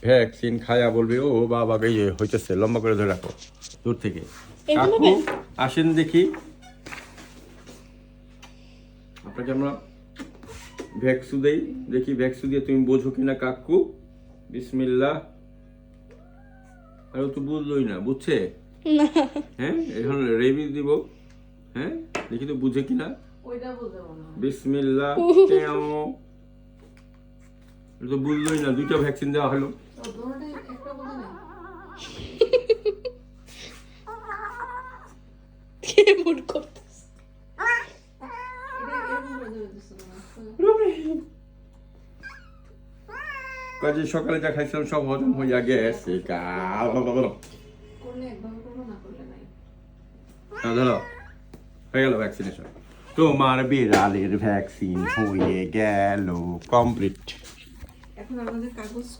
Vaccine খায়া বলবে ও বাবা এই হইতেছে, লম্বা করে ধরে রাখো দূর থেকে। কাকু আসেন দেখি, আপনাকে আমরা ভ্যাকসু দেই, দেখি ভ্যাকসু দিয়ে তুমি বোঝো কিনা কাকু। বিসমিল্লাহ। আর ও তো বুঝলোই না, বুঝছে? হ্যাঁ, এখন রেবি দিব। হ্যাঁ, দেখি তো বুঝে কিনা। বিসমিল্লাহ। এটা তো বুঝলোই না, দুইটা ভ্যাকসিন দেওয়া হলো। কেমন করতেছে কাজে সকালে যা খাইছিলাম সব হজম হইয়া গেছে। ধরো হয়ে গেল ভ্যাকসিনেশন, তোমার বিড়ালের ভ্যাকসিন হয়ে গেল কমপ্লিট। এখন আমাদের কাগজ